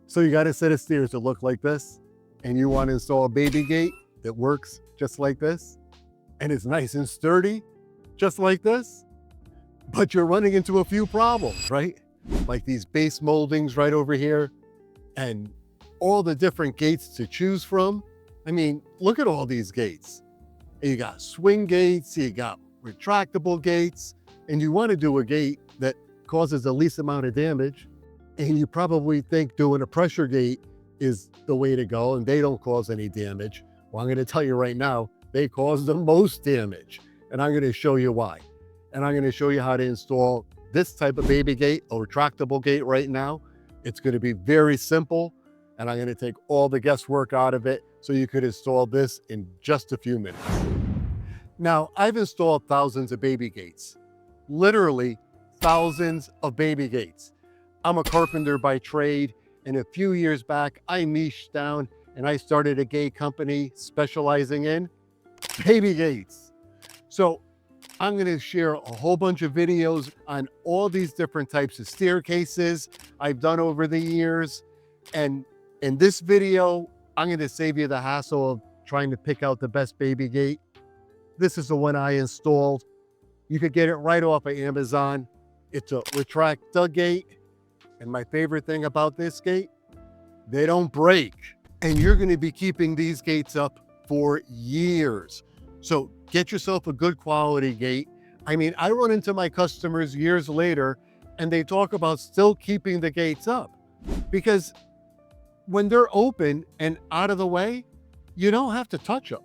So you got a set of stairs that look like this, and you want to install a baby gate that works just like this, and it's nice and sturdy, just like this, but you're running into a few problems, right? Like these base moldings right over here, and all the different gates to choose from. I mean, look at all these gates. You got swing gates, you got retractable gates, and you want to do a gate that causes the least amount of damage. And you probably think doing a pressure gate is the way to go, and they don't cause any damage. Well, I'm going to tell you right now, they cause the most damage, and I'm going to show you why. And I'm going to show you how to install this type of baby gate, a retractable gate right now. It's going to be very simple, and I'm going to take all the guesswork out of it so you could install this in just a few minutes. Now, I've installed thousands of baby gates, literally thousands of baby gates. I'm a carpenter by trade, and a few years back, I niched down and I started a gate company specializing in baby gates. So I'm going to share a whole bunch of videos on all these different types of staircases I've done over the years. And in this video, I'm going to save you the hassle of trying to pick out the best baby gate. This is the one I installed. You could get it right off of Amazon. It's a retractable gate. And my favorite thing about this gate, they don't break. And you're going to be keeping these gates up for years. So get yourself a good quality gate. I mean, I run into my customers years later and they talk about still keeping the gates up, because when they're open and out of the way, you don't have to touch them.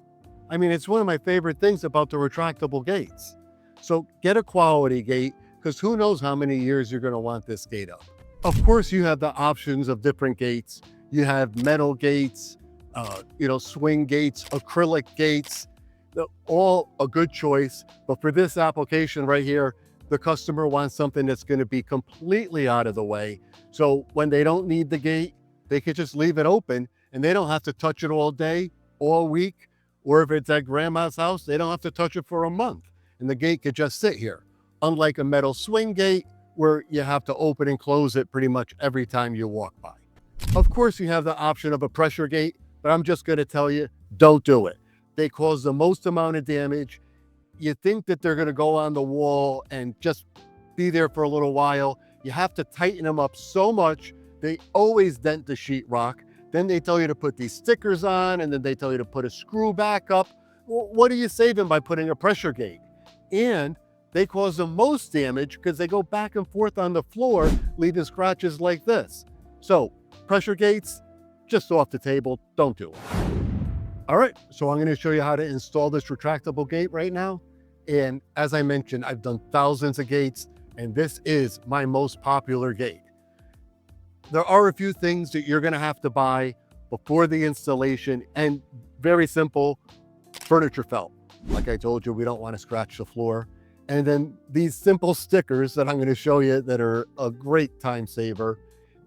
I mean, it's one of my favorite things about the retractable gates. So get a quality gate, because who knows how many years you're going to want this gate up. Of course, you have the options of different gates. You have metal gates, swing gates, acrylic gates. They're all a good choice. But for this application right here, the customer wants something that's going to be completely out of the way. So when they don't need the gate, they could just leave it open and they don't have to touch it all day, all week. Or if it's at grandma's house, they don't have to touch it for a month. And the gate could just sit here. Unlike a metal swing gate, where you have to open and close it pretty much every time you walk by. Of course, you have the option of a pressure gate, but I'm just going to tell you, don't do it. They cause the most amount of damage. You think that they're going to go on the wall and just be there for a little while. You have to tighten them up so much. They always dent the sheetrock. Then they tell you to put these stickers on, and then they tell you to put a screw back up. Well, what are you saving by putting a pressure gate? And they cause the most damage because they go back and forth on the floor, leaving scratches like this. So pressure gates, just off the table, don't do it. All right, so I'm going to show you how to install this retractable gate right now. And as I mentioned, I've done thousands of gates, and this is my most popular gate. There are a few things that you're going to have to buy before the installation, and very simple, furniture felt. Like I told you, we don't want to scratch the floor. And then these simple stickers that I'm going to show you that are a great time saver.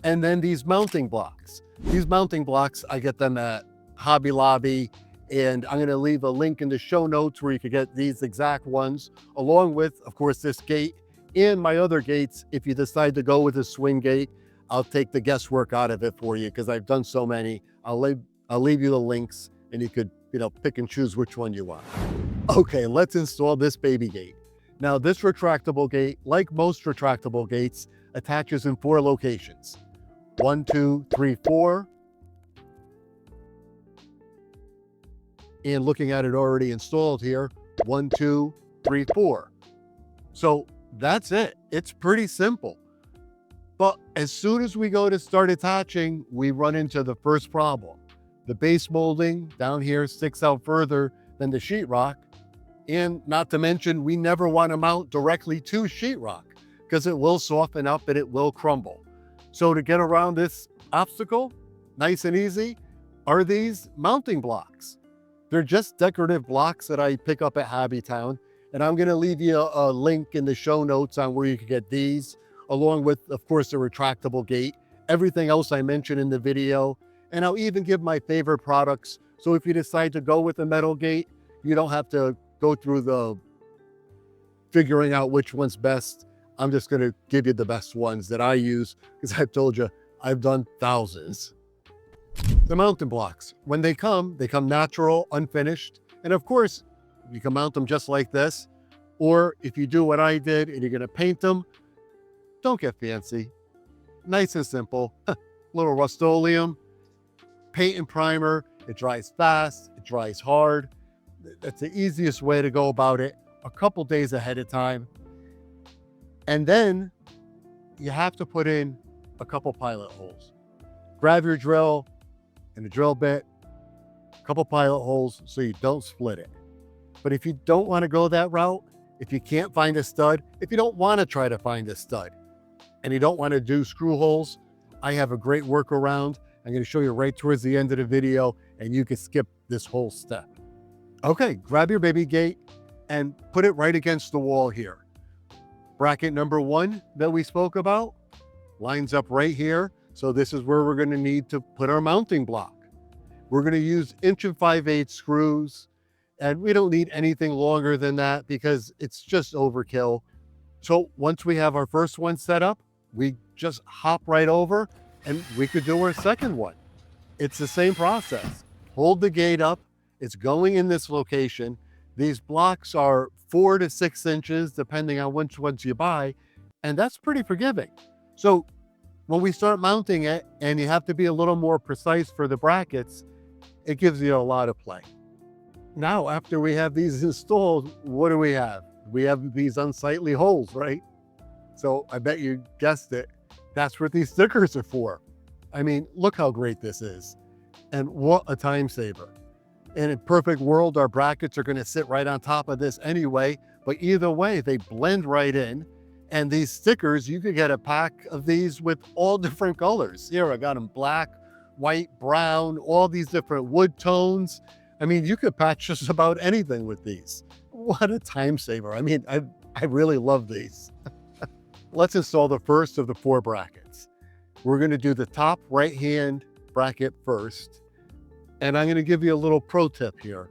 And then these mounting blocks. These mounting blocks, I get them at Hobby Lobby, and I'm going to leave a link in the show notes where you can get these exact ones, along with, of course, this gate and my other gates. If you decide to go with a swing gate, I'll take the guesswork out of it for you because I've done so many. I'll leave you the links, and you could, pick and choose which one you want. Okay, let's install this baby gate. Now, this retractable gate, like most retractable gates, attaches in 4 locations. 1, 2, 3, 4. And looking at it already installed here, 1, 2, 3, 4. So that's it. It's pretty simple. But as soon as we go to start attaching, we run into the first problem. The base molding down here sticks out further than the sheetrock. And not to mention, we never want to mount directly to sheetrock because it will soften up and it will crumble. So to get around this obstacle, nice and easy, are these mounting blocks. They're just decorative blocks that I pick up at Hobbytown. And I'm going to leave you a link in the show notes on where you can get these, along with, of course, the retractable gate, everything else I mentioned in the video. And I'll even give my favorite products. So if you decide to go with a metal gate, you don't have to go through the figuring out which one's best. I'm just going to give you the best ones that I use because I've told you I've done thousands. The mounting blocks, when they come natural, unfinished. And of course, you can mount them just like this. Or if you do what I did and you're gonna paint them, don't get fancy. Nice and simple. Little Rust-Oleum, paint and primer. It dries fast, it dries hard. That's the easiest way to go about it, a couple days ahead of time. And then you have to put in a couple pilot holes. Grab your drill and a drill bit, a couple pilot holes so you don't split it. But if you don't want to go that route, if you can't find a stud, if you don't want to try to find a stud, and you don't want to do screw holes, I have a great workaround. I'm going to show you right towards the end of the video, and you can skip this whole step. Okay, grab your baby gate and put it right against the wall here. Bracket number 1 that we spoke about lines up right here. So this is where we're going to need to put our mounting block. We're going to use 1 5/8" screws, and we don't need anything longer than that because it's just overkill. So once we have our first one set up, we just hop right over and we could do our second one. It's the same process. Hold the gate up. It's going in this location. These blocks are 4 to 6 inches, depending on which ones you buy, and that's pretty forgiving. So when we start mounting it, and you have to be a little more precise for the brackets, it gives you a lot of play. Now, after we have these installed, what do we have? We have these unsightly holes, right? So I bet you guessed it. That's what these stickers are for. I mean, look how great this is. And what a time saver. In a perfect world, our brackets are going to sit right on top of this anyway, but either way, they blend right in. And these stickers, you could get a pack of these with all different colors. Here, I got them black, white, brown, all these different wood tones. I mean, you could patch just about anything with these. What a time saver. I mean, I really love these. Let's install the first of the 4 brackets. We're going to do the top right-hand bracket first. And I'm going to give you a little pro tip here.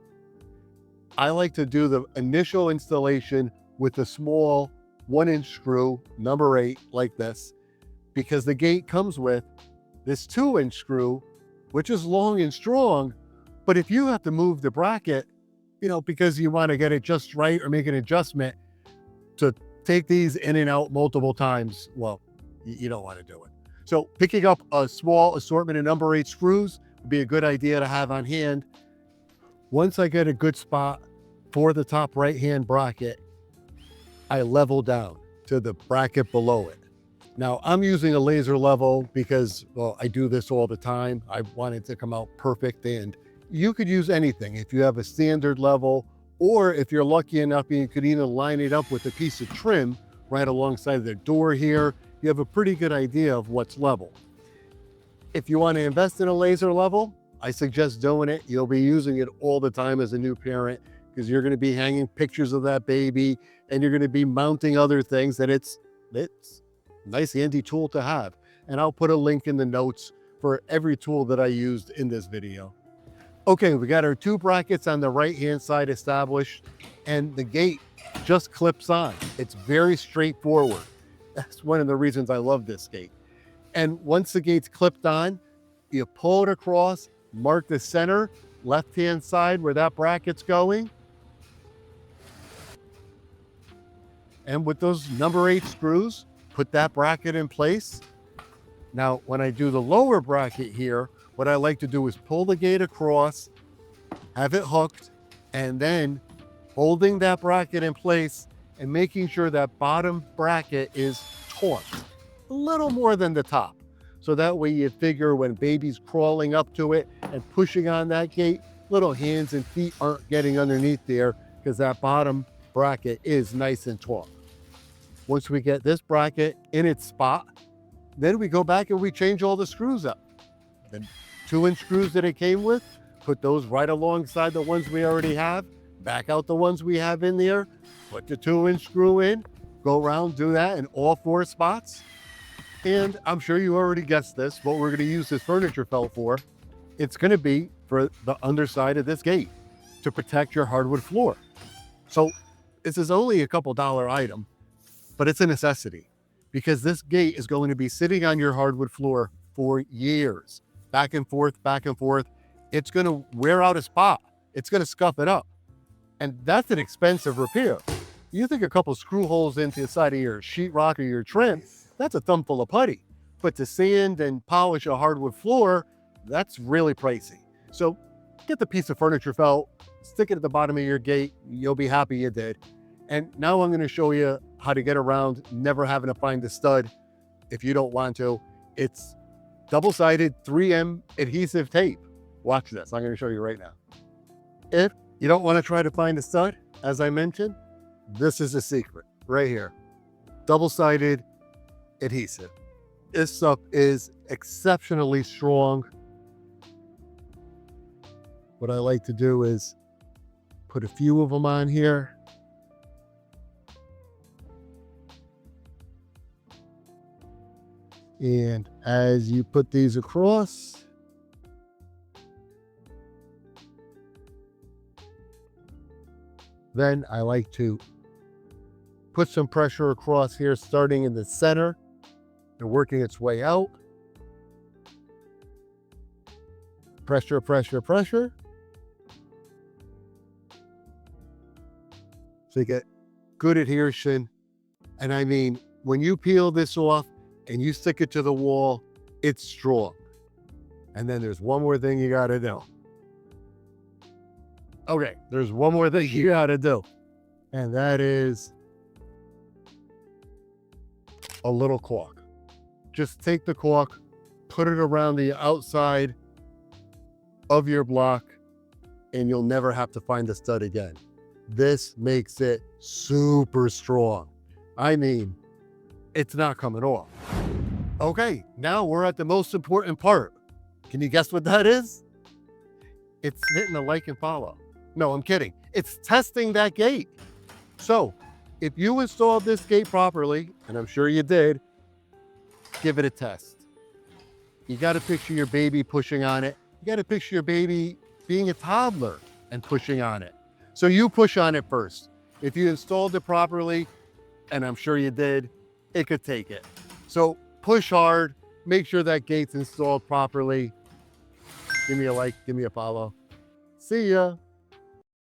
I like to do the initial installation with a small 1-inch screw, number 8, like this, because the gate comes with this 2-inch screw, which is long and strong. But if you have to move the bracket, you know, because you want to get it just right or make an adjustment to take these in and out multiple times, well, you don't want to do it. So picking up a small assortment of number 8 screws would be a good idea to have on hand. Once I get a good spot for the top right-hand bracket, I level down to the bracket below it. Now I'm using a laser level because, well, I do this all the time. I want it to come out perfect, and you could use anything. If you have a standard level, or if you're lucky enough, you could even line it up with a piece of trim right alongside the door here. You have a pretty good idea of what's level. If you want to invest in a laser level, I suggest doing it. You'll be using it all the time as a new parent because you're going to be hanging pictures of that baby and you're going to be mounting other things, and it's a nice handy tool to have. And I'll put a link in the notes for every tool that I used in this video. Okay, we got our 2 brackets on the right-hand side established, and the gate just clips on. It's very straightforward. That's one of the reasons I love this gate. And once the gate's clipped on, you pull it across, mark the center, left-hand side where that bracket's going. And with those number 8 screws, put that bracket in place. Now, when I do the lower bracket here, what I like to do is pull the gate across, have it hooked, and then holding that bracket in place and making sure that bottom bracket is taut, a little more than the top. So that way you figure when baby's crawling up to it and pushing on that gate, little hands and feet aren't getting underneath there because that bottom bracket is nice and taut. Once we get this bracket in its spot, then we go back and we change all the screws up. The 2-inch screws that it came with, put those right alongside the ones we already have, back out the ones we have in there, put the 2-inch screw in, go around, do that in all 4 spots. And I'm sure you already guessed this, what we're going to use this furniture felt for. It's going to be for the underside of this gate to protect your hardwood floor. So this is only a couple dollar item, but it's a necessity because this gate is going to be sitting on your hardwood floor for years. Back and forth, back and forth. It's gonna wear out a spot. It's gonna scuff it up. And that's an expensive repair. You think a couple screw holes into the side of your sheetrock or your trim, that's a thumbful of putty. But to sand and polish a hardwood floor, that's really pricey. So get the piece of furniture felt, stick it at the bottom of your gate. You'll be happy you did. And now I'm gonna show you how to get around never having to find the stud if you don't want to. It's double-sided 3M adhesive tape. Watch this, I'm gonna show you right now. If you don't wanna try to find the stud, as I mentioned, this is a secret right here. Double-sided adhesive. This stuff is exceptionally strong. What I like to do is put a few of them on here. And as you put these across, then I like to put some pressure across here, starting in the center and working its way out. Pressure, pressure, pressure. So you get good adhesion. And I mean, when you peel this off and you stick it to the wall, it's strong. And then there's one more thing you gotta do. Okay, there's one more thing you gotta do. And that is a little caulk. Just take the caulk, put it around the outside of your block, and you'll never have to find the stud again. This makes it super strong. I mean, it's not coming off. Okay, now we're at the most important part. Can you guess what that is? It's hitting the like and follow. No, I'm kidding. It's testing that gate. So if you installed this gate properly, and I'm sure you did, give it a test. You got to picture your baby pushing on it. You got to picture your baby being a toddler and pushing on it. So you push on it first. If you installed it properly, and I'm sure you did, it could take it. So push hard, make sure that gate's installed properly. Give me a like, give me a follow. See ya.